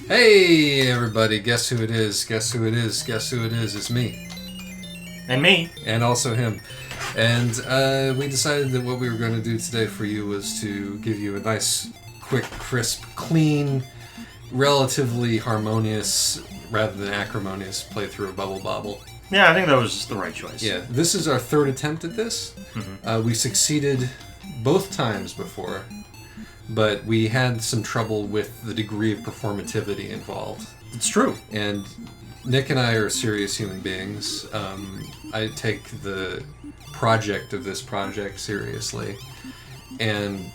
Hey, everybody, guess who it is? Guess who it is? Guess who it is? It's me. And me. And also him. And we decided that what we were going to do today for you was to give you a nice, quick, crisp, clean, relatively harmonious, rather than acrimonious playthrough of Bubble Bobble. Yeah, I think that was the right choice. Yeah, this is our third attempt at this. Mm-hmm. We succeeded both times before, but we had some trouble with the degree of performativity involved. It's true. And Nick and I are serious human beings. I take the project of this project seriously. And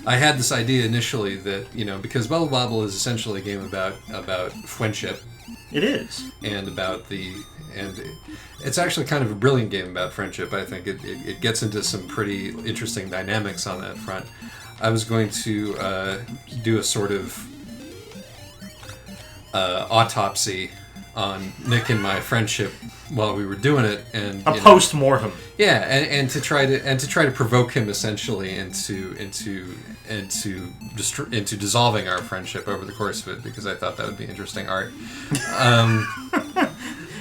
I had this idea initially that, because Bubble Bobble is essentially a game about Fwendship. It is. And it's actually kind of a brilliant game about friendship. I think it gets into some pretty interesting dynamics on that front. I was going to do a sort of autopsy on Nick and my friendship while we were doing it, and a post-mortem. Yeah, and to try to provoke him essentially into dissolving our friendship over the course of it, because I thought that would be interesting art.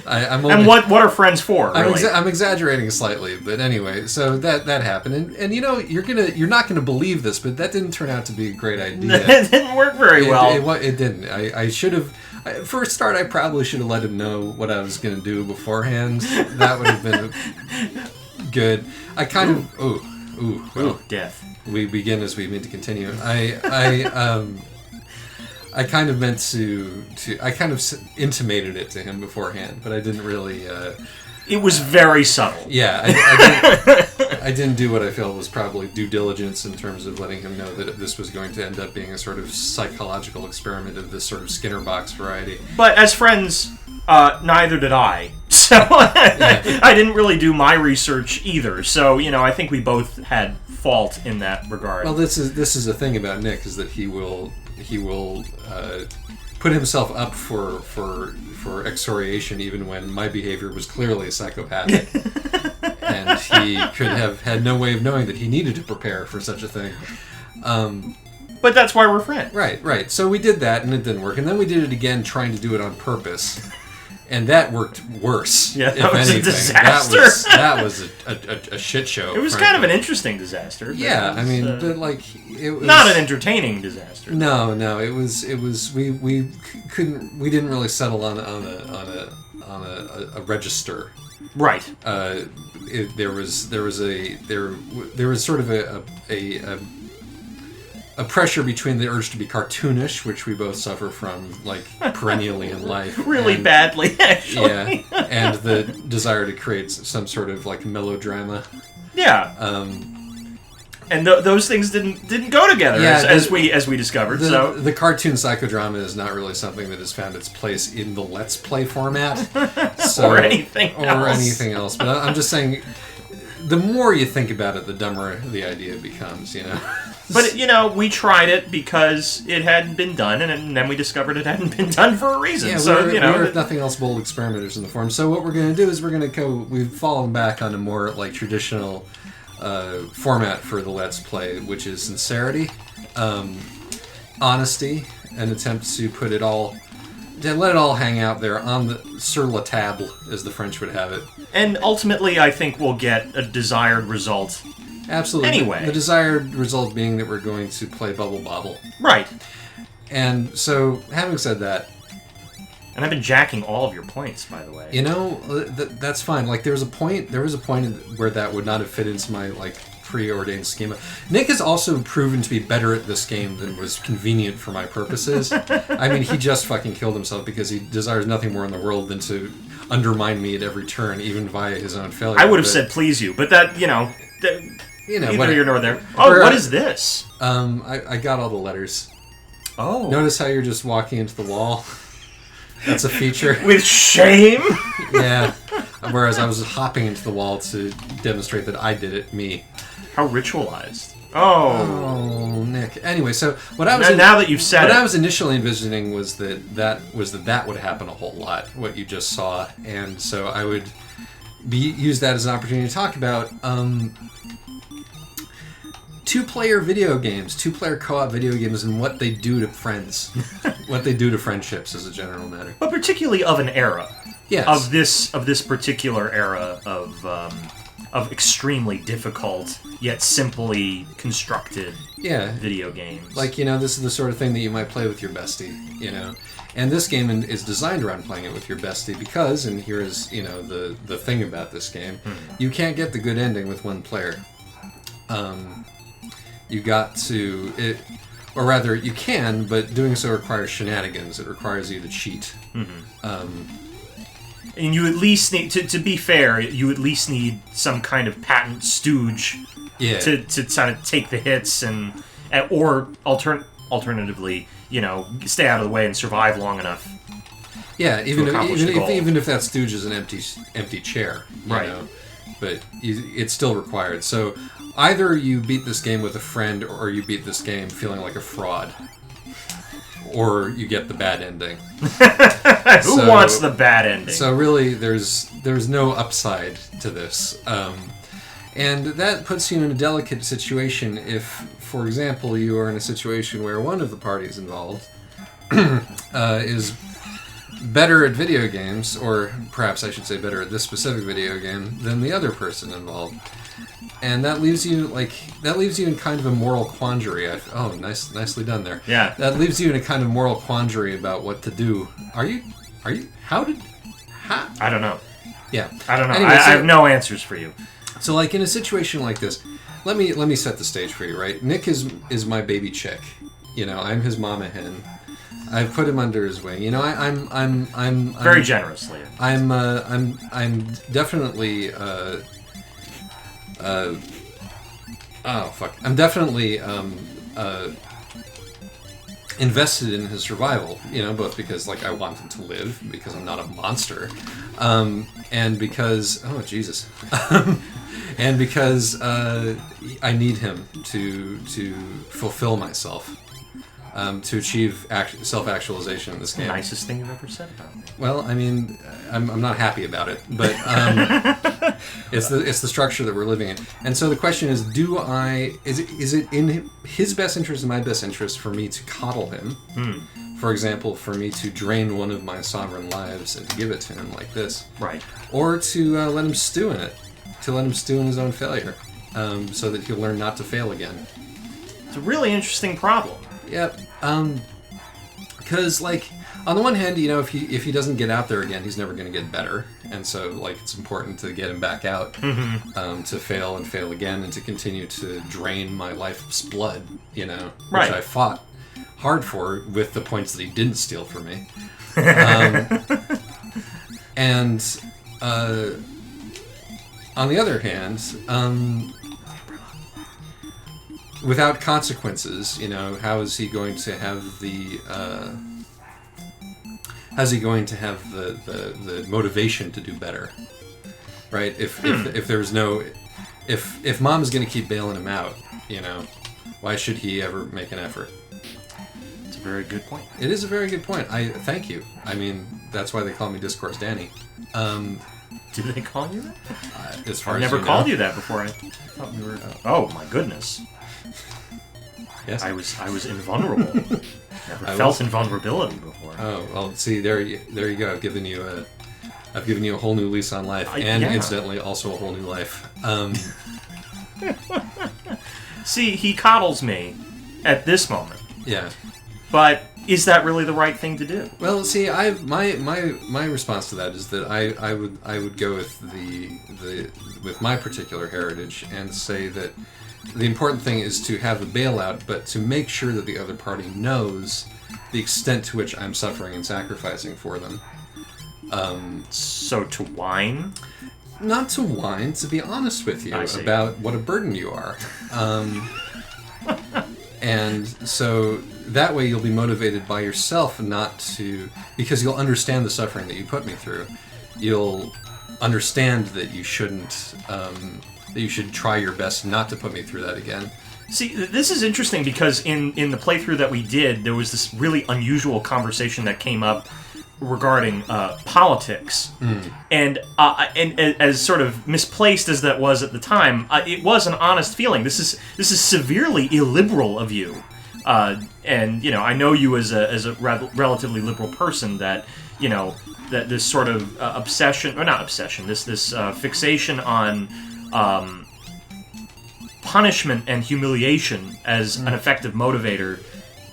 I'm only, and what are friends for? Really? I'm exaggerating slightly, but anyway, so that happened, and you're not gonna believe this, but that didn't turn out to be a great idea. It didn't work very well. It didn't. I should have. For a start, I probably should have let him know what I was gonna do beforehand. That would have been good. I kind of. Well, death. We begin as we mean to continue. I kind of meant to. I kind of intimated it to him beforehand, but I didn't really. It was very subtle. Yeah, I didn't do what I felt was probably due diligence in terms of letting him know that this was going to end up being a sort of psychological experiment of this sort of Skinner box variety. But as friends, neither did I. So I didn't really do my research either. So I think we both had fault in that regard. Well, this is the thing about Nick, is that he will put himself up for excoriation even when my behavior was clearly psychopathic. And he could have had no way of knowing that he needed to prepare for such a thing. But that's why we're friends. Right. So we did that, and it didn't work. And then we did it again, trying to do it on purpose. And that worked worse. Yeah, that was a disaster. That was a shit show. It was kind of an interesting disaster. Yeah, I mean, but it was not an entertaining disaster. No, it was. We didn't really settle on a register. Right. There was sort of a pressure between the urge to be cartoonish, which we both suffer from, like, perennially in life. Really badly, actually. Yeah, and the desire to create some sort of, like, melodrama. Yeah. And those things didn't go together, as we discovered. The cartoon psychodrama is not really something that has found its place in the Let's Play format. Or anything else. But I'm just saying, the more you think about it, the dumber the idea becomes, But, we tried it because it hadn't been done, and then we discovered it hadn't been done for a reason. Yeah, so, we're if nothing else, bold experimenters in the forum. So what we're going to do is we've fallen back on a more, like, traditional format for the Let's Play, which is sincerity, honesty, an attempt to let it all hang out there on the sur la table, as the French would have it. And ultimately, I think we'll get a desired result. Absolutely. Anyway. The desired result being that we're going to play Bubble Bobble. Right. And so, having said that... And I've been jacking all of your points, by the way. That's fine. Like, there was a point where that would not have fit into my, like, preordained schema. Nick has also proven to be better at this game than was convenient for my purposes. I mean, he just fucking killed himself because he desires nothing more in the world than to undermine me at every turn, even via his own failure. I would have said please you, but that, neither here nor there. Oh, what is this? I got all the letters. Oh. Notice how you're just walking into the wall? That's a feature. With shame? Yeah. Whereas I was hopping into the wall to demonstrate that I did it, me. How ritualized. Oh, Nick. Anyway, so what I was now that you've said I was initially envisioning was that would happen a whole lot. What you just saw, and so I would use that as an opportunity to talk about two-player video games, two-player co-op video games, and what they do to friends, what they do to friendships as a general matter. But particularly of an era. Yes. Of this particular era of extremely difficult yet simply constructed video games. Like, this is the sort of thing that you might play with your bestie, And this game is designed around playing it with your bestie because, and here is, the thing about this game, you can't get the good ending with one player. You got to, or rather, you can, but doing so requires shenanigans. It requires you to cheat. And you at least need, to be fair, you at least need some kind of patent stooge to kind of take the hits or alternatively, stay out of the way and survive long enough. Yeah, even if that stooge is an empty chair, right? But it's still required. So either you beat this game with a friend, or you beat this game feeling like a fraud, or you get the bad ending. Who wants the bad ending? So really, there's no upside to this, and that puts you in a delicate situation if, for example, you are in a situation where one of the parties involved is better at video games, or perhaps I should say better at this specific video game, than the other person involved. And that leaves you in kind of a moral quandary. Nicely done there. Yeah. That leaves you in a kind of moral quandary about what to do. How? I don't know. Yeah. I don't know. Anyway, I have no answers for you. So, like, in a situation like this, let me set the stage for you, right? Nick is my baby chick. I'm his mama hen. I've put him under his wing. I'm very generously. I'm definitely I'm definitely invested in his survival, both because, like, I want him to live, because I'm not a monster, and because, oh, Jesus, and because I need him to fulfill myself, to achieve self-actualization in this game. Nicest thing you've ever said about me. Well, I mean, I'm not happy about it, but it's the structure that we're living in. And so the question is, is it in his best interest and my best interest for me to coddle him? For example, for me to drain one of my sovereign lives and give it to him like this, right? Or to let him stew in it, to let him stew in his own failure, so that he'll learn not to fail again. It's a really interesting problem. Yep. Because, like, on the one hand, if he doesn't get out there again, he's never going to get better, and so, like, it's important to get him back out, to fail and fail again, and to continue to drain my life's blood, which I fought hard for with the points that he didn't steal from me. And on the other hand, without consequences, how is he going to have the the motivation to do better, right? If there's no, if mom is going to keep bailing him out, why should he ever make an effort? It's a very good point. It is a very good point. I thank you. I mean, that's why they call me Discourse Danny. Did they call you that? As far I've as never called you that before. I thought we were. Oh my goodness. Yes. I was invulnerable. Never felt invulnerability before. Oh well, see there you go. I've given you a whole new lease on life, and incidentally also a whole new life. See, he coddles me at this moment. Yeah. But is that really the right thing to do? Well, see, my response to that is that I would go with with my particular heritage and say that the important thing is to have a bailout, but to make sure that the other party knows the extent to which I'm suffering and sacrificing for them. So to whine? Not to whine, to be honest with you about what a burden you are. And so that way you'll be motivated by yourself because you'll understand the suffering that you put me through. You'll understand that you shouldn't, that you should try your best not to put me through that again. See, this is interesting because in the playthrough that we did, there was this really unusual conversation that came up regarding politics, and as sort of misplaced as that was at the time, it was an honest feeling. This is severely illiberal of you, and I know you as a relatively liberal person that that this sort of obsession, or not obsession, this fixation on punishment and humiliation as an effective motivator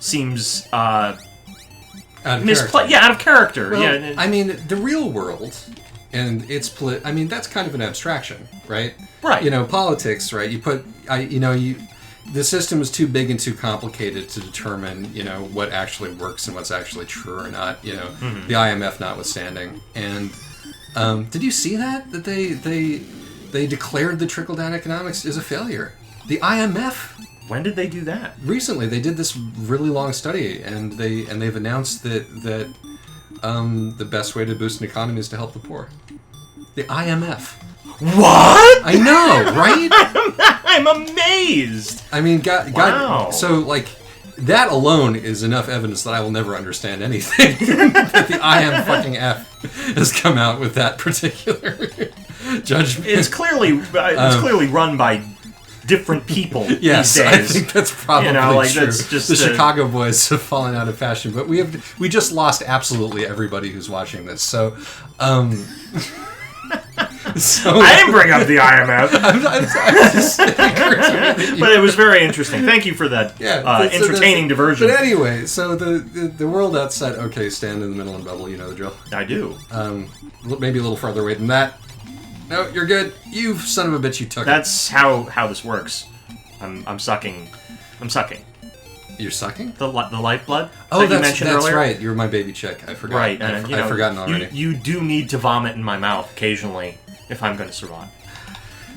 seems out of character. Well, yeah. I mean, the real world and its that's kind of an abstraction, right? Right. Politics, right? The system is too big and too complicated to determine, what actually works and what's actually true or not. The IMF notwithstanding. And did you see that they declared the trickle-down economics is a failure? The IMF. When did they do that? Recently, they did this really long study, and they've announced that the best way to boost an economy is to help the poor. The IMF. What? I know, right? I'm amazed. I mean, Wow. God, so that alone is enough evidence that I will never understand anything that the IMF has come out with that particular judgment. It's clearly run by different people yes, these days. I think that's probably true. That's just the Chicago boys have fallen out of fashion, but we just lost absolutely everybody who's watching this. So, I didn't bring up the IMF, but it was very interesting. Thank you for that entertaining diversion. But anyway, so the world outside. Okay, stand in the middle and bubble. You know the drill. I do. Maybe a little farther away than that. No, you're good. You son of a bitch, you took That's how this works. I'm sucking. I'm sucking. You're sucking? The lifeblood Oh, that you mentioned that's earlier? right. You're my baby chick. I forgot. Right. I've forgotten already. You do need to vomit in my mouth occasionally if I'm going to survive.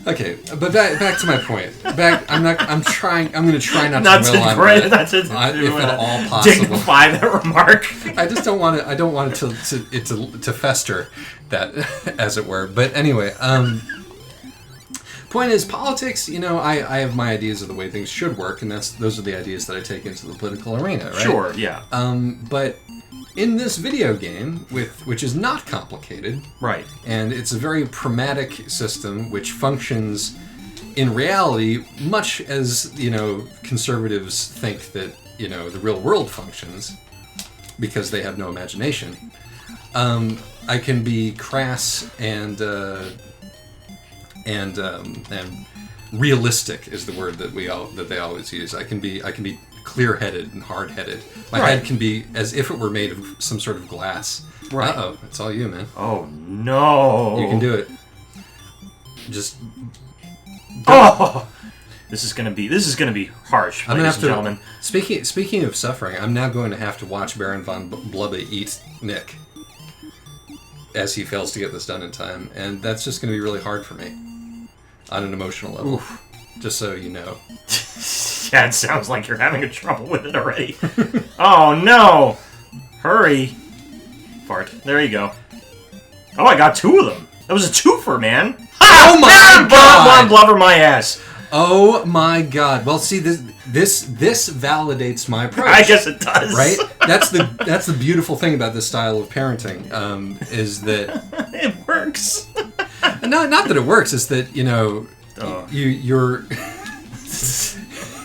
Okay, but back to my point. I'm going to try not to dwell on that. If at all possible. Dignify that remark. I just don't want it. I don't want it to fester, that as it were. But anyway, point is, politics. I have my ideas of the way things should work, and those are the ideas that I take into the political arena. Right? Sure. Yeah. But in this video game, which is not complicated, right, and it's a very pragmatic system which functions in reality much as conservatives think that the real world functions, because they have no imagination. I can be crass and realistic is the word that they always use. I can be clear-headed and hard-headed. My head can be as if it were made of some sort of glass. Right. Uh-oh, it's all you, man. Oh no! You can do it. Just. Oh! This is gonna be harsh, ladies and gentlemen. Speaking of suffering, I'm now going to have to watch Baron von Blubbe eat Nick as he fails to get this done in time, and that's just going to be really hard for me on an emotional level. Oof. Just so you know. Yeah, it sounds like you're having trouble with it already. Oh no! Hurry! Fart. There you go. Oh, I got 2 of them. That was a twofer, man. Oh my god! Blubber my ass. Oh my god! Well, see, this validates my approach. I guess it does. Right? That's the beautiful thing about this style of parenting, is that it works. No, not that it works. It's that you're.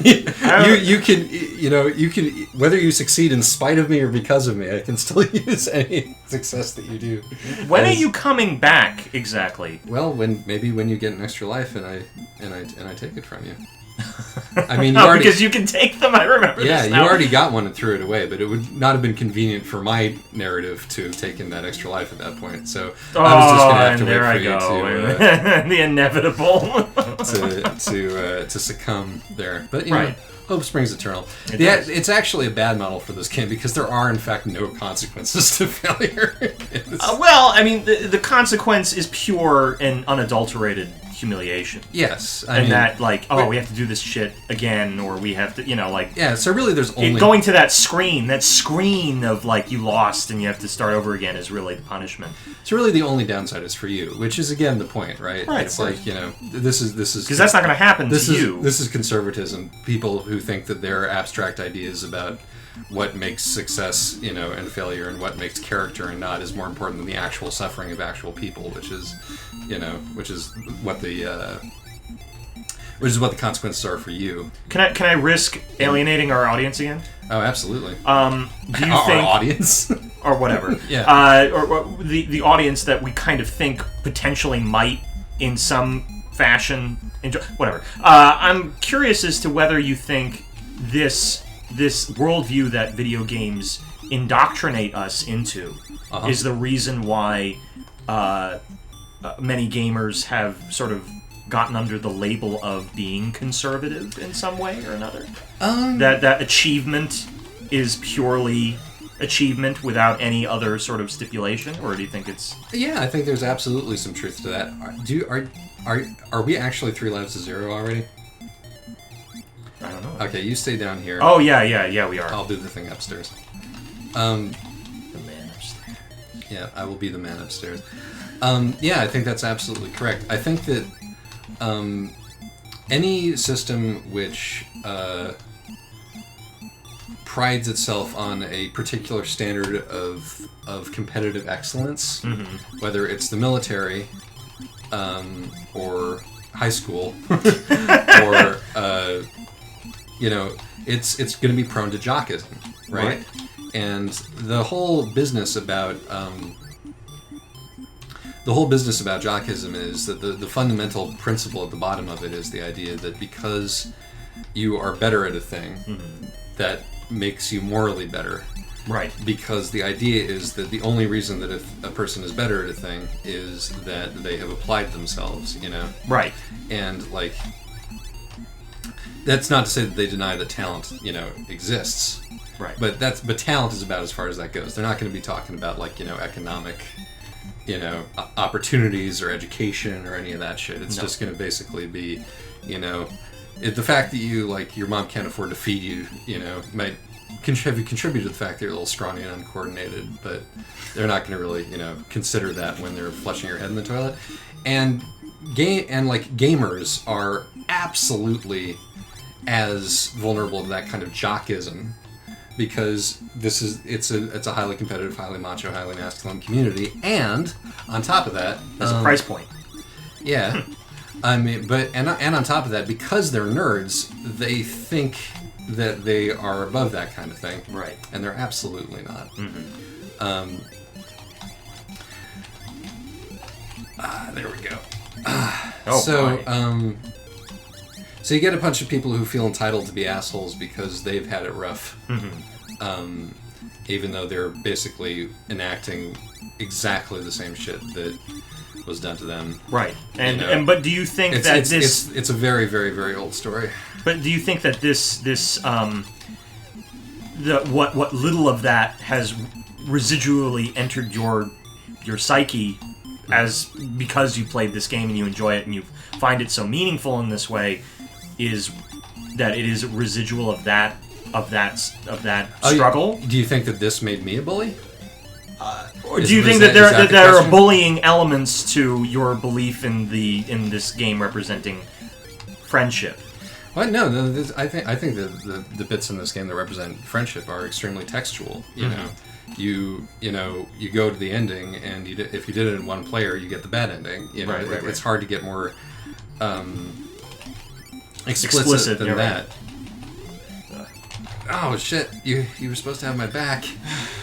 you can whether you succeed in spite of me or because of me, I can still use any success that you do. When are you coming back exactly? Well, when you get an extra life and I take it from you. I mean, because you can take them. I remember. Yeah, this you now. already got one and threw it away, but it would not have been convenient for my narrative to have taken that extra life at that point. So I was just going to have to wait for you the inevitable to succumb there. But right. Hope springs eternal. It's actually a bad model for this game because there are, in fact, no consequences to failure. Well, I mean, the consequence is pure and unadulterated humiliation. Yes. We have to do this shit again, or we have to, Yeah, so really there's only... Going to that screen of, you lost and you have to start over again is really the punishment. So really the only downside is for you, which is, again, the point, right? Right, it's this is... Because that's not going to happen to you. This is conservatism. People who think that their abstract ideas about what makes success, and failure, and what makes character and not is more important than the actual suffering of actual people, which is what the consequences are for you. Can I risk alienating our audience again? Oh, absolutely. Do you our think audience or whatever? Yeah. Or the audience that we kind of think potentially might, in some fashion, enjoy whatever. I'm curious as to whether you think this worldview that video games indoctrinate us into is the reason why many gamers have sort of gotten under the label of being conservative in some way or another. That achievement is purely achievement without any other sort of stipulation, or do you think it's? Yeah, I think there's absolutely some truth to that. Are we actually 3 lives to 0 already? I don't know. Okay, you stay down here. Oh yeah, we are. I'll do the thing upstairs. The man upstairs. Yeah, I will be the man upstairs. Yeah, I think that's absolutely correct. I think that any system which prides itself on a particular standard of competitive excellence, whether it's the military or high school, or it's going to be prone to jockism, right? And the whole business about jockism is that the fundamental principle at the bottom of it is the idea that because you are better at a thing, that makes you morally better. Right. Because the idea is that the only reason that if a person is better at a thing is that they have applied themselves, Right. And, that's not to say that they deny that talent, exists. Right. But talent is about as far as that goes. They're not going to be talking about, economic, opportunities or education or any of that shit. It's just going to basically be, the fact that your mom can't afford to feed you, might contribute to the fact that you're a little scrawny and uncoordinated, but they're not going to really, consider that when they're flushing your head in the toilet. And gamers are absolutely as vulnerable to that kind of jockism, because it's a highly competitive, highly macho, highly masculine community, and on top of that, there's a price point. Yeah. I mean, and on top of that, because they're nerds, they think that they are above that kind of thing. Right. And they're absolutely not. There we go. So you get a bunch of people who feel entitled to be assholes because they've had it rough. Even though they're basically enacting exactly the same shit that was done to them. Right. But do you think it's a very, very, very old story. But do you think that what little of that has residually entered your psyche because you played this game and you enjoy it and you find it so meaningful in this way, is that it is a residual of that struggle? Do you think that this made me a bully? Or do you think that there are bullying elements to your belief in this game representing friendship? Well, no. I think the bits in this game that represent friendship are extremely textual. You go to the ending, and if you did it in one player, you get the bad ending. It's hard to get more explicit than that. Oh shit! You were supposed to have my back.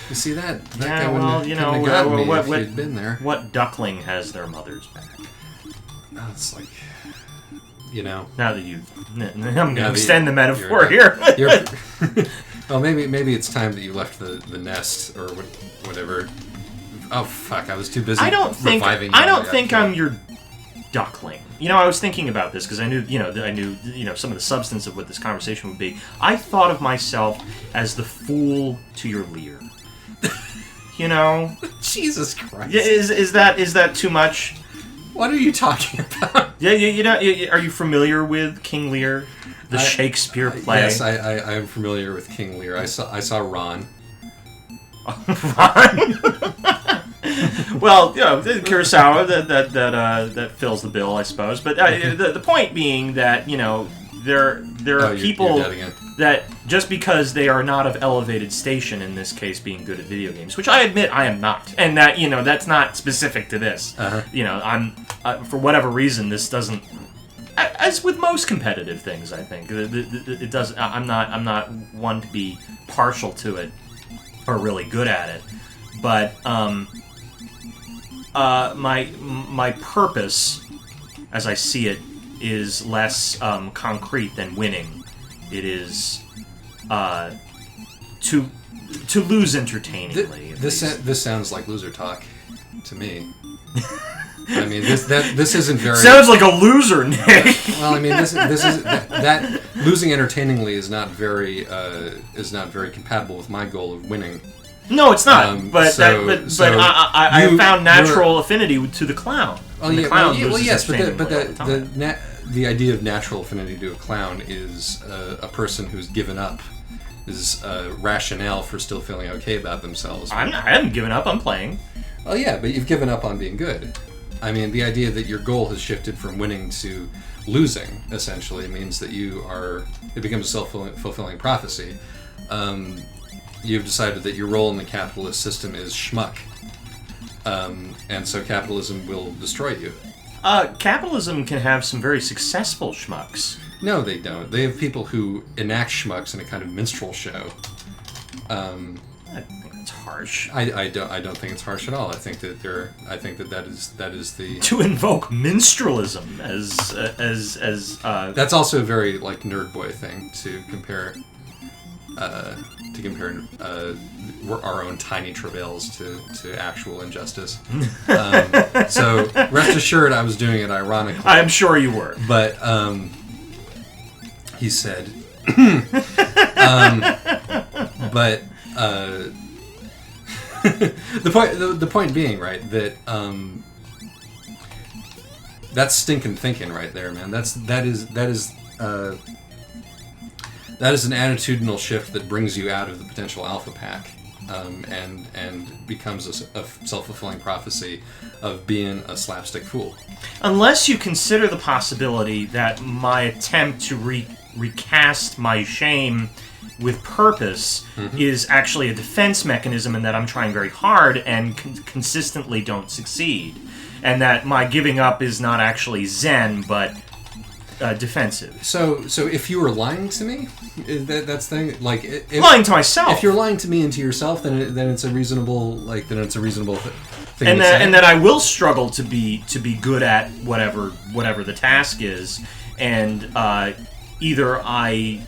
You see that? Yeah, well, couldn't have gotten me if you'd been there. What duckling has their mother's back? Oh, it's like, Now that I'm going to extend the metaphor here. Well, maybe it's time that you left the nest or whatever. Oh fuck! I was too busy. reviving you. I don't think I'm your duckling. I was thinking about this because I knew some of the substance of what this conversation would be. I thought of myself as the fool to your Lear. Jesus Christ. Yeah, is that too much? What are you talking about? Yeah, are you familiar with King Lear, the Shakespeare play? Yes, I am familiar with King Lear. I saw Ron. Ron. Well, Kurosawa that fills the bill, I suppose. But the point being that There are people you're dead again. that just because they are not of elevated station, in this case being good at video games, which I admit I am not, and that that's not specific to this. I'm for whatever reason this doesn't. As with most competitive things, I think it does. I'm not one to be partial to it or really good at it, but my purpose, as I see it, is less concrete than winning. It is to lose entertainingly. This sounds like loser talk to me. I mean, this isn't very. Sounds like a loser, Nick. Well, I mean, this is that losing entertainingly is not very compatible with my goal of winning. No, it's not. I found natural affinity to the clown. Oh yeah, yes, but the idea of natural affinity to a clown is a person who's given up. Is rationale for still feeling okay about themselves. I haven't given up. I'm playing. Oh yeah, but you've given up on being good. I mean, the idea that your goal has shifted from winning to losing, essentially, means that it becomes a self-fulfilling prophecy. You've decided that your role in the capitalist system is schmuck. And so capitalism will destroy you. Capitalism can have some very successful schmucks. No, they don't. They have people who enact schmucks in a kind of minstrel show. I think that's harsh. I don't think it's harsh at all. I think that that is the to invoke minstrelsism as that's also a very like nerd boy thing to compare our own tiny travails to actual injustice. So rest assured, I was doing it ironically. I'm sure you were. But he said, but the point being, right, that that's stinking thinking right there, man. That is an attitudinal shift that brings you out of the potential alpha pack, and becomes a self-fulfilling prophecy of being a slapstick fool. Unless you consider the possibility that my attempt to recast my shame with purpose is actually a defense mechanism, and that I'm trying very hard and consistently don't succeed, and that my giving up is not actually zen, but defensive. So if you were lying to me, that's the thing. Like lying to myself. If you're lying to me and to yourself, then it's a reasonable thing. And that I will struggle to be good at whatever the task is, and either I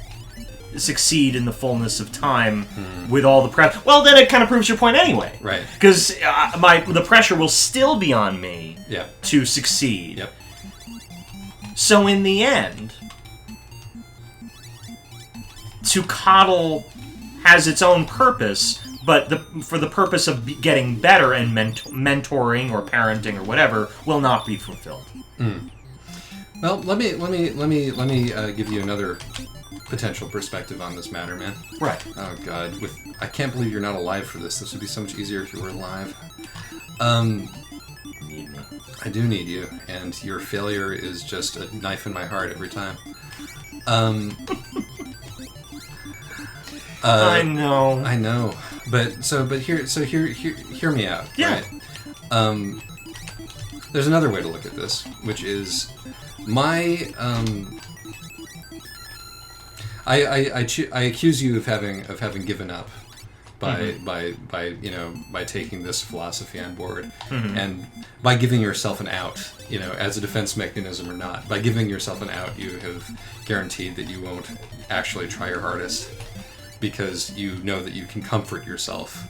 succeed in the fullness of time with all the prep. Well, then it kind of proves your point anyway, right? Because the pressure will still be on me to succeed. Yep. So in the end, to coddle has its own purpose, but for the purpose of getting better and mentoring or parenting or whatever will not be fulfilled. Well, let me give you another potential perspective on this matter, man. Right. Oh God, I can't believe you're not alive for this. This would be so much easier if you were alive. Need me. I do need you, and your failure is just a knife in my heart every time. I know. But hear me out. Yeah. Right? There's another way to look at this, which is my I accuse you of having given up by taking this philosophy on board, and by giving yourself an out, as a defense mechanism or not, by giving yourself an out, you have guaranteed that you won't actually try your hardest, because you know that you can comfort yourself,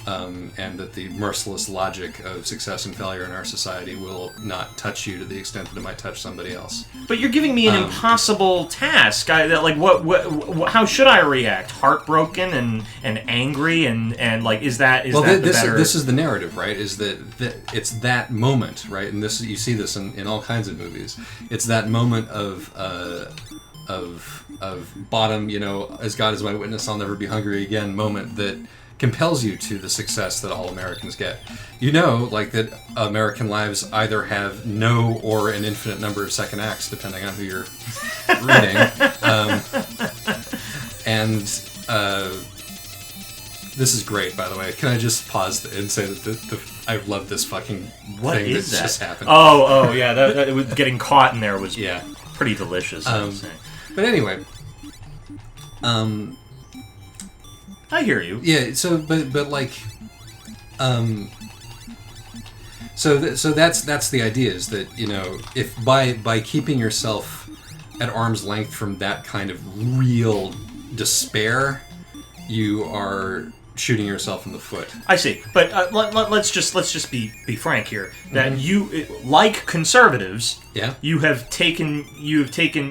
and that the merciless logic of success and failure in our society will not touch you to the extent that it might touch somebody else. But you're giving me an impossible task. What? How should I react? Heartbroken and angry and like is that the better? This is the narrative, right? Is that it's that moment, right? And this you see this in all kinds of movies. It's that moment of bottom, as God is my witness, I'll never be hungry again moment that compels you to the success that all Americans get. You know, like, that American lives either have no or an infinite number of second acts, depending on who you're reading. This is great, by the way. Can I just pause and say that I love this fucking thing that just happened? Oh, yeah. That was getting caught in there was pretty delicious, I would say. But anyway, I hear you. Yeah. So, but like, so that's the idea, is that, you know, if by keeping yourself at arm's length from that kind of real despair, you are shooting yourself in the foot. I see, but let's just be frank here. That you, like conservatives, you have taken you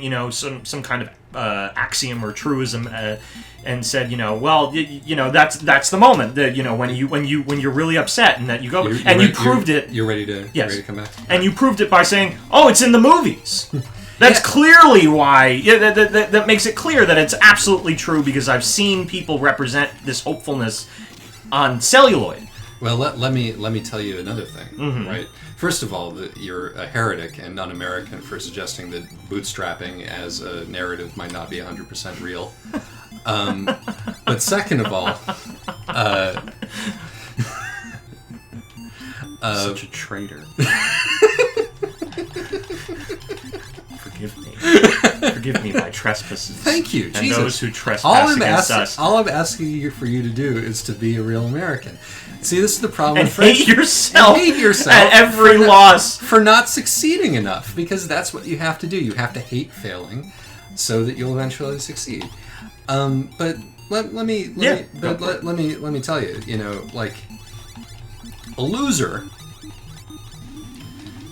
know, some kind of axiom or truism and said, you know, well, you know, that's the moment that, you know, when you're really upset and that you go you proved it. You're ready to come back, and you proved it by saying, oh, it's in the movies. That's clearly why. Yeah, that makes it clear that it's absolutely true, because I've seen people represent this hopefulness on celluloid. Well, let me tell you another thing, right? First of all, you're a heretic and un-American for suggesting that bootstrapping as a narrative might not be 100% real. But second of all, such a traitor. Forgive me my trespasses. Thank you, and Jesus. Those who trespass against us. All I'm asking for you to do is to be a real American. See, this is the problem. And hate yourself. And hate yourself at every loss for not succeeding enough, because that's what you have to do. You have to hate failing, so that you'll eventually succeed. But let me tell you. You know, like, a loser.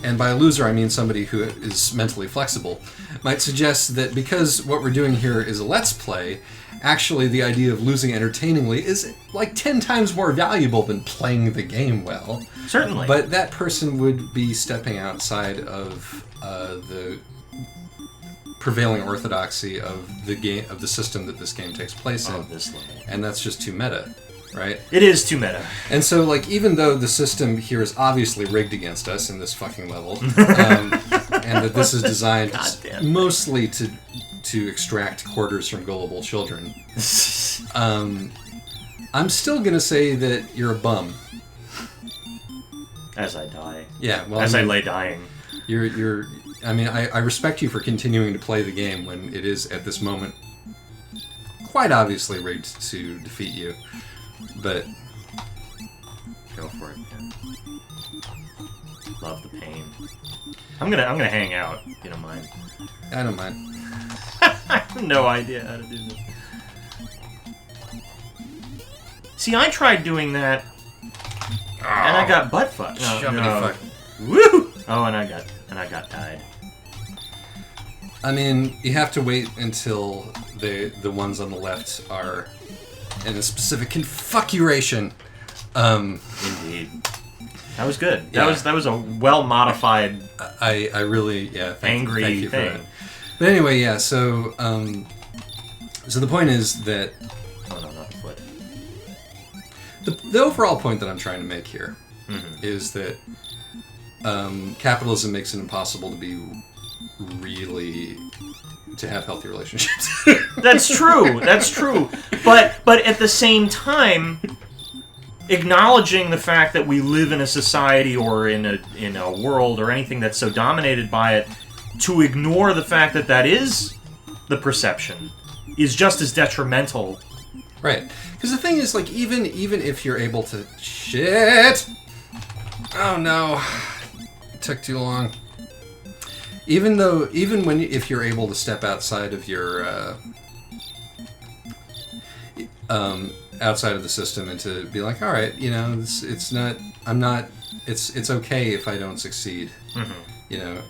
And by a loser, I mean somebody who is mentally flexible, might suggest that because what we're doing here is a Let's Play, actually the idea of losing entertainingly is like 10 times more valuable than playing the game well. Certainly. But that person would be stepping outside of the prevailing orthodoxy of the game, of the system that this game takes place in. This level. And that's just too meta. Right? It is too meta. And so, like, even though the system here is obviously rigged against us in this fucking level, and that this is designed mostly to extract quarters from gullible children, I'm still gonna say that you're a bum. As I die. Yeah. Well, I lay dying. You're. I mean, I respect you for continuing to play the game when it is at this moment quite obviously rigged to defeat you. But go for it, man. Love the pain. I'm gonna hang out, if you don't mind. I don't mind. I have no idea how to do this. See, I tried doing that, and I got butt fucked. Fuck. Woo! Oh, and I got died. I mean, you have to wait until the ones on the left are in a specific configuration. Indeed. That was good. That was a well modified. I really thank you thing. For that. But anyway, yeah. So the point is that oh no, not the foot. The overall point that I'm trying to make here is that capitalism makes it impossible to have healthy relationships. That's true. That's true. But at the same time, acknowledging the fact that we live in a society or in a world or anything that's so dominated by it, to ignore the fact that is the perception is just as detrimental. Right. Because the thing is, like, even if you're able to shit. Oh no, it took too long. If you're able to step outside of your outside of the system and to be like, all right, you know, it's okay if I don't succeed, you know,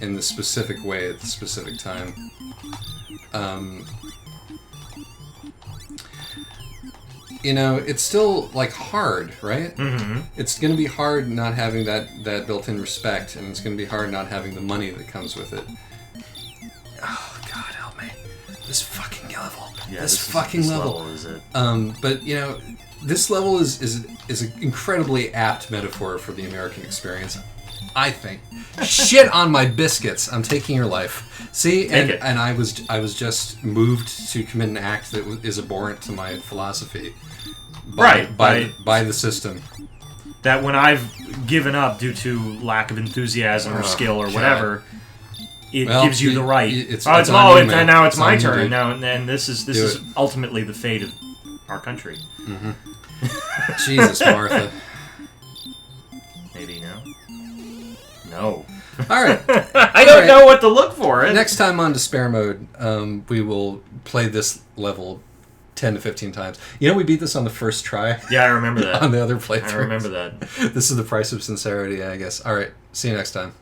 in the specific way at the specific time. You know, it's still, like, hard, right? Mm-hmm. It's going to be hard not having that built-in respect, and it's going to be hard not having the money that comes with it. Oh, God, help me. This fucking level. Yeah, this fucking level. Is it. But, you know, This level is an incredibly apt metaphor for the American experience, I think. Shit on my biscuits. I'm taking your life. See, and I was just moved to commit an act that is abhorrent to my philosophy. By the system. That when I've given up due to lack of enthusiasm or skill or whatever, it gives you the right. Now it's my turn. And this is ultimately the fate of our country. Mm-hmm. Jesus, Martha. Maybe no. No. All right. I don't know what to look for. Next time on Despair Mode, we will play this level 10 to 15 times. You know, we beat this on the first try. Yeah, I remember that. On the other playthrough. I remember that. This is the price of sincerity, I guess. All right. See you next time.